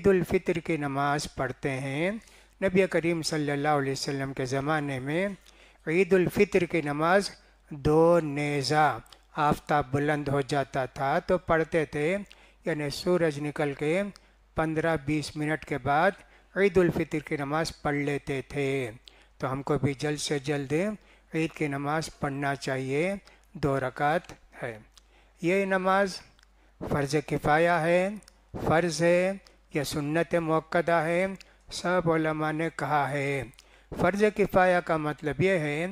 عید الفطر کی نماز پڑھتے ہیں۔ نبی کریم صلی اللہ علیہ وسلم کے زمانے میں عید الفطر کی نماز 2 نیزہ آفتاب بلند ہو جاتا تھا تو پڑھتے تھے، یعنی سورج نکل کے 15-20 منٹ کے بعد عید الفطر کی نماز پڑھ لیتے تھے۔ تو ہم کو بھی جلد سے جلد عید کی نماز پڑھنا چاہیے، 2 رکعت ہے۔ یہ نماز فرض کفایہ ہے، فرض ہے یا سنت مؤکدہ ہے، سب علماء نے کہا ہے۔ فرض کفایہ کا مطلب یہ ہے،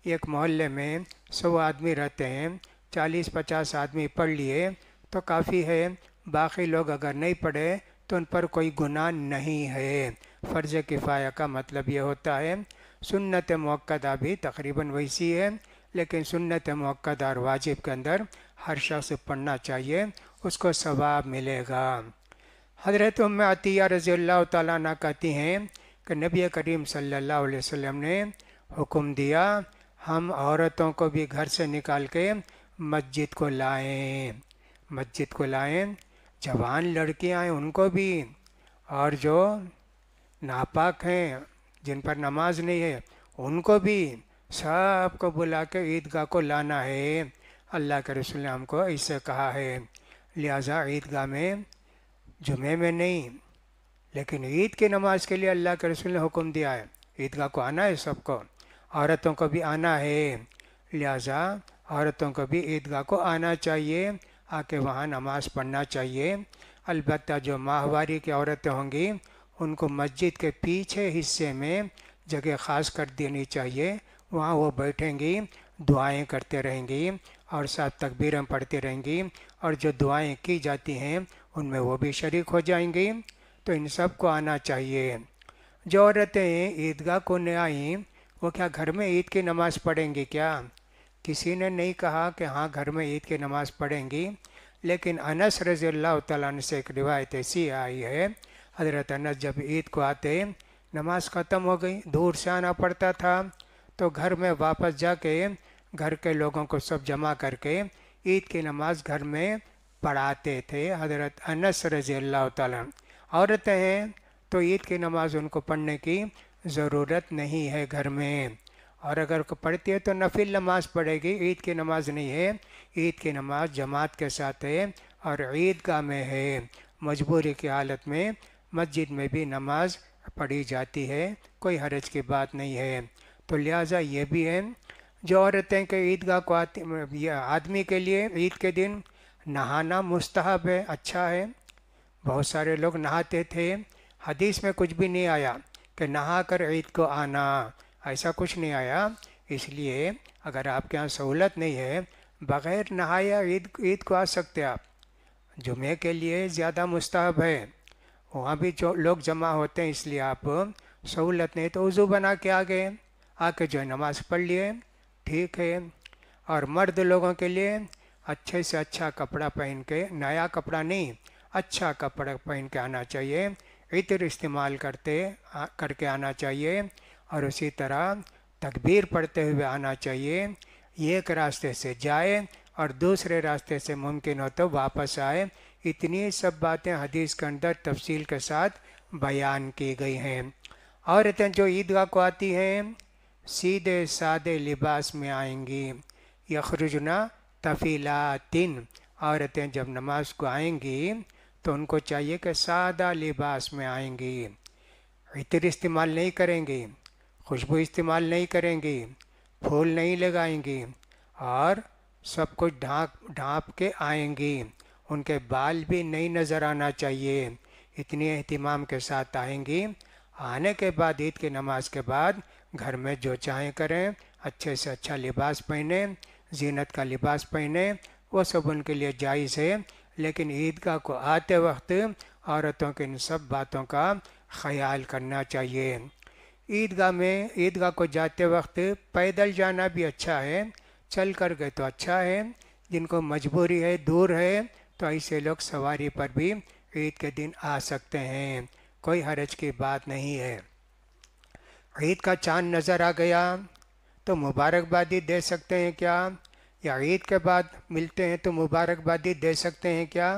ایک محلے میں 100 آدمی رہتے ہیں، 40-50 آدمی پڑھ لیے تو کافی ہے، باقی لوگ اگر نہیں پڑھے تو ان پر کوئی گناہ نہیں ہے۔ فرض کفایہ کا مطلب یہ ہوتا ہے۔ سنت مؤکدہ بھی تقریباً ویسی ہے، لیکن سنت مؤکدہ اور واجب کے اندر ہر شخص پڑھنا چاہیے، اس کو ثواب ملے گا۔ حضرت ام عطیہ رضی اللہ تعالیٰ عنہ کہتی ہیں کہ نبی کریم صلی اللہ علیہ وسلم نے حکم دیا ہم عورتوں کو بھی گھر سے نکال کے مسجد کو لائیں، مسجد کو لائیں، جوان لڑکیاں ہیں ان کو بھی، اور جو ناپاک ہیں جن پر نماز نہیں ہے ان کو بھی، سب کو بلا کے عیدگاہ کو لانا ہے۔ اللہ کے رسول نے ہم کو اسے کہا ہے، لہٰذا عیدگاہ میں جمعے میں نہیں لیکن عید کی نماز کے لیے اللہ کے رسول نے حکم دیا ہے، عیدگاہ کو آنا ہے سب کو، عورتوں کو بھی آنا ہے، لہٰذا عورتوں کو بھی عیدگاہ کو آنا چاہیے، آ کے وہاں نماز پڑھنا چاہیے۔ البتہ جو ماہواری کی عورتیں ہوں گی ان کو مسجد کے پیچھے حصے میں جگہ خاص کر دینی چاہیے، وہاں وہ بیٹھیں گی، دعائیں کرتے رہیں گی اور ساتھ تکبیریں پڑھتی رہیں گی، اور جو دعائیں کی جاتی ہیں ان میں وہ بھی شریک ہو جائیں گی۔ تو ان سب کو آنا چاہیے۔ جو عورتیں عیدگاہ کو نہیں آئیں وہ کیا گھر میں عید کی نماز پڑھیں گی کیا؟ کسی نے نہیں کہا کہ ہاں گھر میں عید کی نماز پڑھیں گی، لیکن انس رضی اللہ تعالیٰ عنہ سے ایک روایت ایسی آئی ہے، حضرت انس جب عید کو آتے نماز ختم ہو گئی، دور سے آنا پڑتا تھا، تو گھر میں واپس جا کے گھر کے لوگوں کو سب جمع کر کے عید کی نماز گھر میں پڑھاتے تھے حضرت انس رضی اللہ تعالیٰ۔ عورتیں ہیں تو عید کی نماز ان کو پڑھنے کی ضرورت نہیں ہے گھر میں، اور اگر پڑھتی ہے تو نفل نماز پڑھے گی، عید کی نماز نہیں ہے۔ عید کی نماز جماعت کے ساتھ ہے اور عیدگاہ میں ہے، مجبوری کی حالت میں مسجد میں بھی نماز پڑھی جاتی ہے، کوئی حرج کی بات نہیں ہے۔ تو لہٰذا یہ بھی ہے، جو عورتیں کہ عیدگاہ کو آتی، یہ آدمی کے لیے عید کے دن نہانا مستحب ہے، اچھا ہے، بہت سارے لوگ نہاتے تھے، حدیث میں کچھ بھی نہیں آیا کہ نہا کر عید کو آنا، ایسا کچھ نہیں آیا۔ اس لیے اگر آپ کے ہاں سہولت نہیں ہے بغیر نہایا عید کو آ سکتے آپ۔ جمعے کے لیے زیادہ مستحب ہے، وہاں بھی جو لوگ جمع ہوتے ہیں، اس لیے آپ سہولت نہیں تو وضو بنا کے آ کے جو نماز پڑھ لیے، ٹھیک ہے۔ اور مرد لوگوں کے لیے اچھے سے اچھا کپڑا پہن کے، نیا کپڑا نہیں، اچھا کپڑا پہن کے آنا چاہیے، عطر استعمال کر کے آنا چاہیے، اور اسی طرح تکبیر پڑھتے ہوئے آنا چاہیے۔ ایک راستے سے جائے اور دوسرے راستے سے ممکن ہو تو واپس آئے۔ اتنی سب باتیں حدیث کے اندر تفصیل کے ساتھ بیان کی گئی ہیں۔ عورتیں جو عیدگاہ کو آتی ہیں سیدھے سادے لباس میں آئیں گی، یخرجنا تفیلاتن، عورتیں جب نماز کو آئیں گی تو ان کو چاہیے کہ سادہ لباس میں آئیں گی، عطر استعمال نہیں کریں گی، خوشبو استعمال نہیں کریں گی، پھول نہیں لگائیں گی، اور سب کچھ ڈھانپ کے آئیں گی، ان کے بال بھی نہیں نظر آنا چاہیے، اتنی اہتمام کے ساتھ آئیں گی۔ آنے کے بعد عید کی نماز کے بعد گھر میں جو چاہیں کریں، اچھے سے اچھا لباس پہنیں، زینت کا لباس پہنیں، وہ سب ان کے لیے جائز ہے، لیکن عیدگاہ کو آتے وقت عورتوں کے ان سب باتوں کا خیال کرنا چاہیے۔ عیدگاہ کو جاتے وقت پیدل جانا بھی اچھا ہے، چل کر گئے تو اچھا ہے، جن کو مجبوری ہے، دور ہے، تو ایسے لوگ سواری پر بھی عید کے دن آ سکتے ہیں، کوئی حرج کی بات نہیں ہے۔ عید کا چاند نظر آ گیا تو مبارکبادی دے سکتے ہیں کیا؟ یا عید کے بعد ملتے ہیں تو مبارکبادی دے سکتے ہیں کیا؟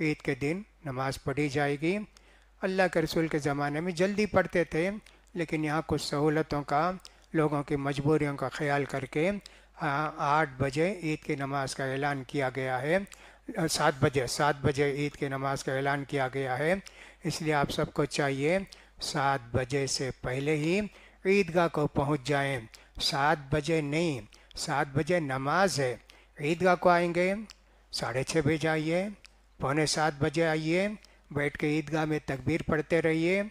عید کے دن نماز پڑھی جائے گی۔ اللہ کے رسول کے زمانے میں جلدی پڑھتے تھے، لیکن یہاں کچھ سہولتوں کا، لوگوں کی مجبوریوں کا خیال کر کے 8 بجے عید کی نماز کا اعلان کیا گیا ہے، 7 بجے عید کی نماز کا اعلان کیا گیا ہے۔ اس لیے آپ سب کو چاہیے 7 بجے سے پہلے ہی عیدگاہ کو پہنچ جائیں۔ 7 بجے نہیں، 7 بجے نماز ہے، عیدگاہ کو آئیں گے 6:30 بجے آئیے، 6:45 بجے آئیے، بیٹھ کے عیدگاہ میں تکبیر پڑھتے رہیے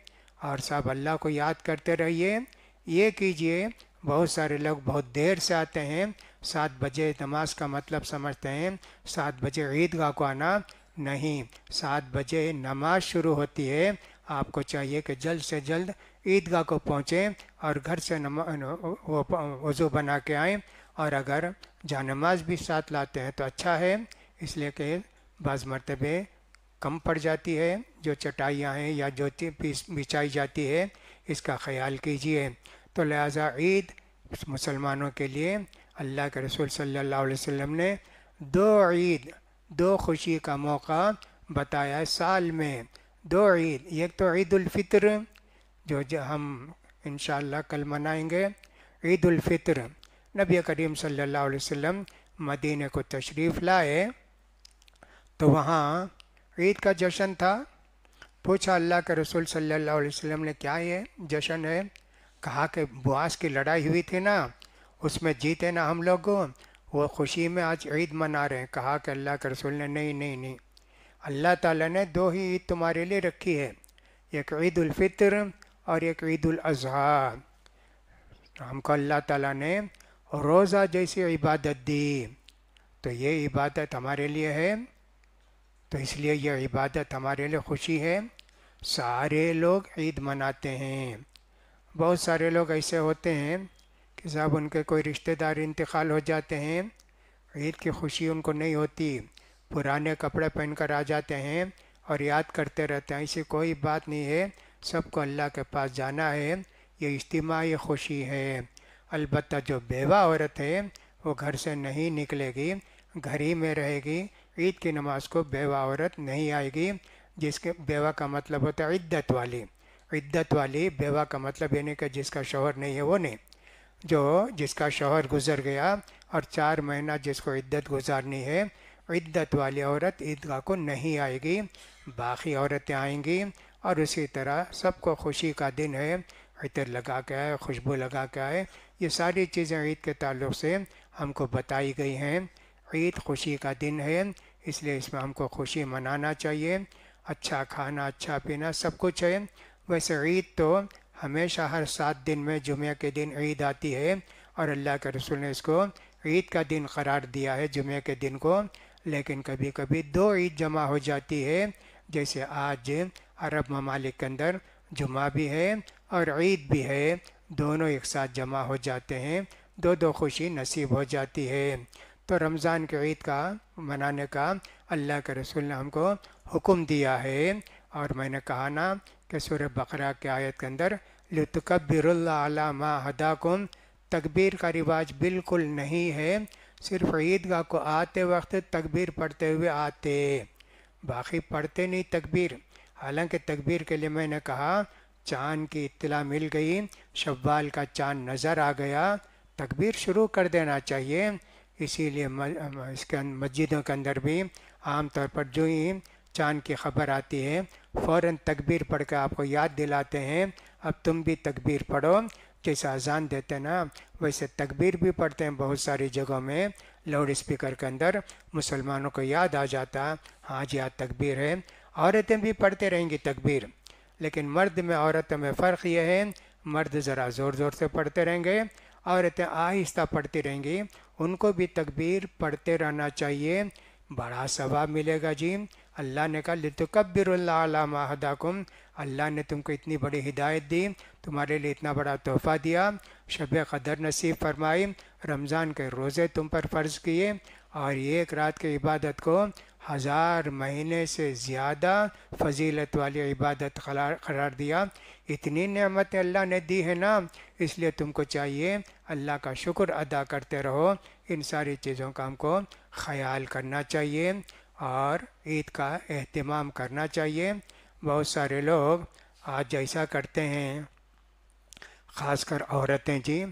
اور سب اللہ کو یاد کرتے رہیے۔ یہ کیجئے۔ بہت سارے لوگ بہت دیر سے آتے ہیں، 7 بجے نماز کا مطلب سمجھتے ہیں 7 بجے عیدگاہ کو آنا، نہیں، 7 بجے نماز شروع ہوتی ہے۔ آپ کو چاہیے کہ جلد سے جلد عیدگاہ کو پہنچیں اور گھر سے وضو بنا کے آئیں، اور اگر جانماز بھی ساتھ لاتے ہیں تو اچھا ہے، اس لیے کہ بعض مرتبہ کم پڑ جاتی ہے، جو چٹائیاں ہیں یا جو بچھائی جاتی ہے، اس کا خیال کیجیے۔ تو لہٰذا عید مسلمانوں کے لیے اللہ کے رسول صلی اللہ علیہ وسلم نے 2 عید، 2 خوشی کا موقع بتایا ہے سال میں، 2 عید، ایک تو عید الفطر جو ہم انشاءاللہ کل منائیں گے، عید الفطر۔ نبی کریم صلی اللہ علیہ وسلم مدینہ کو تشریف لائے تو وہاں عید کا جشن تھا۔ پوچھا اللہ کے رسول صلی اللہ علیہ وسلم نے، کیا یہ جشن ہے؟ کہا کہ بواس کی لڑائی ہوئی تھی نا، اس میں جیتے نا ہم لوگ، وہ خوشی میں آج عید منا رہے ہیں۔ کہا کہ اللہ کے رسول نے، نہیں، اللہ تعالیٰ نے 2 ہی عید تمہارے لیے رکھی ہے، ایک عید الفطر اور ایک عید الاضحیٰ۔ ہم کو اللہ تعالیٰ نے روزہ جیسی عبادت دی، تو یہ عبادت ہمارے لیے ہے، تو اس لیے یہ عبادت ہمارے لیے خوشی ہے۔ سارے لوگ عید مناتے ہیں۔ بہت سارے لوگ ایسے ہوتے ہیں کہ صاحب ان کے کوئی رشتہ دار انتقال ہو جاتے ہیں، عید کی خوشی ان کو نہیں ہوتی، پرانے کپڑے پہن کر آ جاتے ہیں اور یاد کرتے رہتے ہیں۔ ایسی کوئی بات نہیں ہے، سب کو اللہ کے پاس جانا ہے، یہ اجتماعی خوشی ہے۔ البتہ جو بیوہ عورت ہے وہ گھر سے نہیں نکلے گی، گھر ہی میں رہے گی، عید کی نماز کو بیوہ عورت نہیں آئے گی، جس کے بیوہ کا مطلب ہوتا ہے عدت والی۔ عدت والی بیوہ کا مطلب یہ نہیں کہ جس کا شوہر نہیں ہے، وہ نہیں، جس کا شوہر گزر گیا اور 4 مہینہ جس کو عدت گزارنی ہے، عدت والی عورت عیدگاہ کو نہیں آئے گی، باقی عورتیں آئیں گی۔ اور اسی طرح سب کو خوشی کا دن ہے، عطر لگا کے آئے، خوشبو لگا کے آئے، یہ ساری چیزیں عید کے تعلق سے ہم کو بتائی گئی ہیں۔ عید خوشی کا دن ہے، اس لیے اس میں ہم کو خوشی منانا چاہیے، اچھا کھانا، اچھا پینا، سب کچھ ہے۔ ویسے عید تو ہمیشہ ہر 7 دن میں جمعہ کے دن عید آتی ہے، اور اللہ کے رسول نے اس کو عید کا دن قرار دیا ہے، جمعہ کے دن کو، لیکن کبھی کبھی 2 عید جمع ہو جاتی ہے، جیسے آج عرب ممالک کے اندر جمعہ بھی ہے اور عید بھی ہے، دونوں ایک ساتھ جمع ہو جاتے ہیں، 2 خوشی نصیب ہو جاتی ہے۔ تو رمضان کے عید کا منانے کا اللہ کے رسول نے ہم کو حکم دیا ہے، اور میں نے کہا نا کہ سورہ بقرہ کے آیت کے اندر لِتُكَبِّرُوا اللَّهَ عَلَىٰ مَا هَدَاكُمْ، تکبیر کا رواج بالکل نہیں ہے، صرف عیدگاہ کو آتے وقت تکبیر پڑھتے ہوئے آتے، باقی پڑھتے نہیں تکبیر۔ حالانکہ تکبیر کے لیے میں نے کہا چاند کی اطلاع مل گئی، شوال کا چاند نظر آ گیا، تکبیر شروع کر دینا چاہیے۔ اسی لیے اس کے مسجدوں کے اندر بھی عام طور پر جو ہی چاند کی خبر آتی ہے فوراً تکبیر پڑھ کے آپ کو یاد دلاتے ہیں اب تم بھی تکبیر پڑھو، جیسے اذان دیتے نا ویسے تکبیر بھی پڑھتے ہیں بہت ساری جگہوں میں، لاؤڈ اسپیکر کے اندر مسلمانوں کو یاد آ جاتا، ہاں جی آج تکبیر ہے۔ عورتیں بھی پڑھتے رہیں گی تکبیر، لیکن مرد میں عورتوں میں فرق یہ ہے، مرد ذرا زور زور سے پڑھتے رہیں گے، عورتیں آہستہ پڑھتی رہیں گی، ان کو بھی تکبیر پڑھتے رہنا چاہیے، بڑا ثواب ملے گا جی۔ اللہ نے کہا لِتُكَبِّرُوا اللَّهَ عَلَىٰ مَا هَدَاكُمْ، اللہ نے تم کو اتنی بڑی ہدایت دی، تمہارے لیے اتنا بڑا تحفہ دیا، شب قدر نصیب فرمائی، رمضان کے روزے تم پر فرض کیے، اور ایک رات کی عبادت کو 1000 مہینے سے زیادہ فضیلت والی عبادت قرار دیا۔ اتنی نعمتیں اللہ نے دی ہے نا، اس لیے تم کو چاہیے اللہ کا شکر ادا کرتے رہو، ان ساری چیزوں کا ہم کو خیال کرنا چاہیے۔ اور عید کا اہتمام کرنا چاہیے۔ بہت سارے لوگ آج ایسا کرتے ہیں، خاص کر عورتیں جی،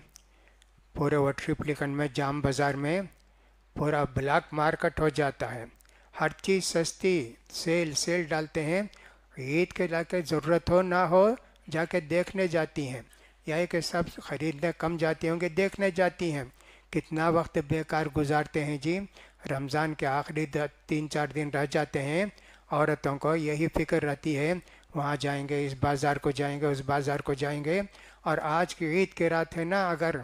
پورے وہ ٹرپلیکن میں جام بازار میں پورا بلیک مارکیٹ ہو جاتا ہے، ہر چیز سستی، سیل ڈالتے ہیں۔ عید کے جا کے ضرورت ہو نہ ہو جا کے دیکھنے جاتی ہیں، یا کہ سب خریدنے کم جاتی ہوں گے دیکھنے جاتی ہیں۔ کتنا وقت بیکار گزارتے ہیں جی۔ رمضان کے آخری 3-4 دن رہ جاتے ہیں، عورتوں کو یہی فکر رہتی ہے وہاں جائیں گے، اس بازار کو جائیں گے، اس بازار کو جائیں گے۔ اور آج کی عید کی رات ہے نا اگر،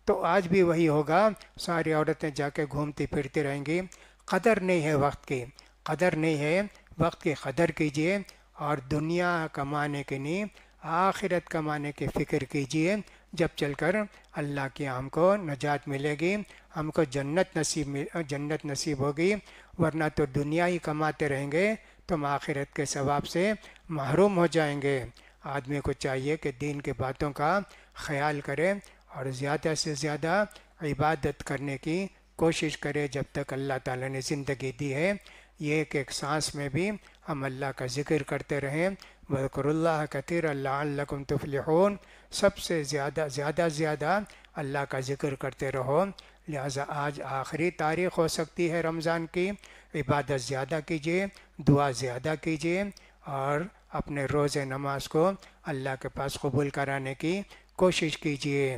تو آج بھی وہی ہوگا، ساری عورتیں جا کے گھومتی پھرتی رہیں گی۔ قدر نہیں ہے وقت کی، قدر نہیں ہے وقت کی، قدر کیجئے، اور دنیا کمانے کی نہیں آخرت کمانے کی فکر کیجئے، جب چل کر اللہ کی ہم کو نجات ملے گی، ہم کو جنت نصیب ہوگی۔ ورنہ تو دنیا ہی کماتے رہیں گے تو ہم آخرت کے ثواب سے محروم ہو جائیں گے۔ آدمی کو چاہیے کہ دین کی باتوں کا خیال کرے اور زیادہ سے زیادہ عبادت کرنے کی کوشش کرے جب تک اللہ تعالیٰ نے زندگی دی ہے۔ یہ ایک سانس میں بھی ہم اللہ کا ذکر کرتے رہیں۔ وَاذْكُرُوا اللَّهَ كَثِيرًا لَعَلَّكُمْ تُفْلِحُونَ، سب سے زیادہ اللہ کا ذکر کرتے رہو۔ لہٰذا آج آخری تاریخ ہو سکتی ہے رمضان کی، عبادت زیادہ کیجیے، دعا زیادہ کیجیے، اور اپنے روزے نماز کو اللہ کے پاس قبول کرانے کی کوشش کیجیے۔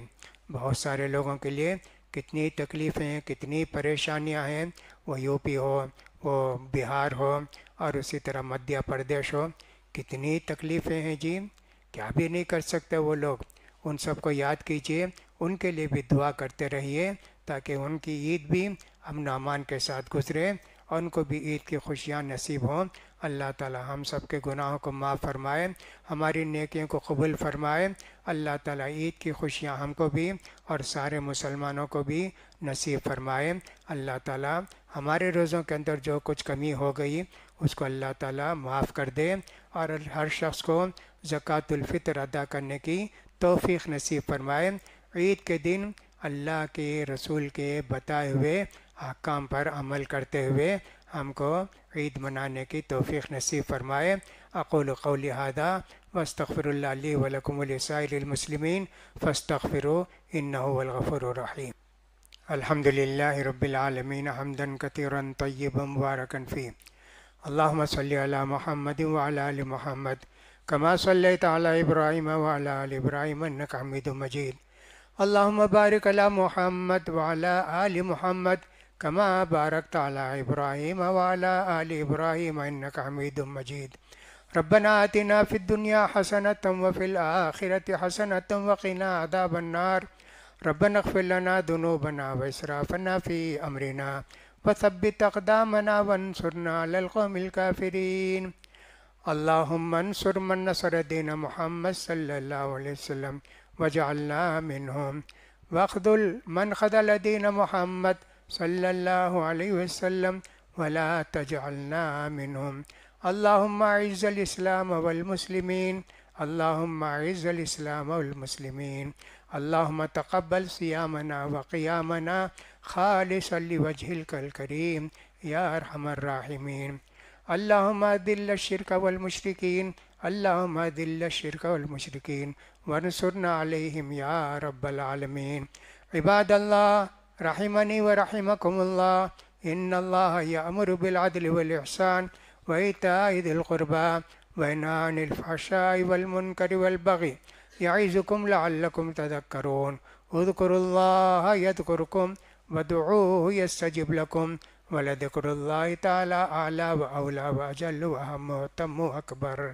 بہت سارے لوگوں کے لیے کتنی تکلیفیں ہیں، کتنی پریشانیاں ہیں، وہ یو پی ہو، وہ بہار ہو، اور اسی طرح مدھیہ پردیش ہو، کتنی تکلیفیں ہیں جی، کیا بھی نہیں کر سکتے وہ لوگ۔ ان سب کو یاد کیجیے، ان کے لیے بھی دعا کرتے رہیے تاکہ ان کی عید بھی امن و امان کے ساتھ گزرے، اور ان کو بھی عید کی خوشیاں نصیب ہوں۔ اللہ تعالی ہم سب کے گناہوں کو معاف فرمائے، ہماری نیکیوں کو قبول فرمائے۔ اللہ تعالی عید کی خوشیاں ہم کو بھی اور سارے مسلمانوں کو بھی نصیب فرمائے۔ اللہ تعالی ہمارے روزوں کے اندر جو کچھ کمی ہو گئی اس کو اللہ تعالی معاف کر دے، اور ہر شخص کو زکوٰۃ الفطر ادا کرنے کی توفیق نصیب فرمائے۔ عید کے دن اللہ کے رسول کے بتائے ہوئے احکام پر عمل کرتے ہوئے ہم کو عید منانے کی توفیق نصیب فرمائے۔ اقول قولی ھذا واستغفر اللہ لی ولکم ولسائر المسلمین فاستغفروا انہ هو الغفور الرحیم۔ الحمد للہ رب العالمین حمدا کثیرا طیبا مبارکا فیہ، اللہم صلی علی محمد وعلی آل محمد کما صلیت علی ابراہیم وعلی آل ابراہیم انک حمید مجید، اللہم بارک علی محمد وعلی آل محمد کما بارکت علی ابراہیم وعلی آل ابراہیم انک حمید مجید۔ ربنا آتنا فی الدنیا حسنۃ وفی الآخرۃ حسنۃ وقنا عذاب النار، ربنا اغفر لنا ذنوبنا واسرافنا فی امرنا وثبت اقدامنا وانصرنا علی القوم الکافرین۔ اللہم انصر من نصر دین محمد صلی اللہ علیہ وسلم وجعلنا منہم، واخذل من خذل دین محمد صلی اللہ علیہ وسلم ولا تجعلنا منہم۔ اللہم اعز الاسلام والمسلمین، اللہم اعز الاسلام والمسلمین، اللہم تقبل صیامنا وقیامنا خالصا لوجہک الکریم یا ارحم الراحمین۔ اللہم اذل الشرک والمشرکین، اللہم اذل الشرک والمشرکین وانصرنا علیہم یا رب العالمین۔ عباد اللہ رحمنی ورحمکم اللہ، ان اللہ یأمر بالعدل والإحسان وإیتاء ذی القربى وینہی عن الفحشاء والمنکر والبغی یعظکم لعلکم تذکرون۔ اذکروا اللہ یذکرکم وادعوہ یستجب لکم ولذکر اللہ تعالی اعلی واولی واجل واہم واتم واکبر۔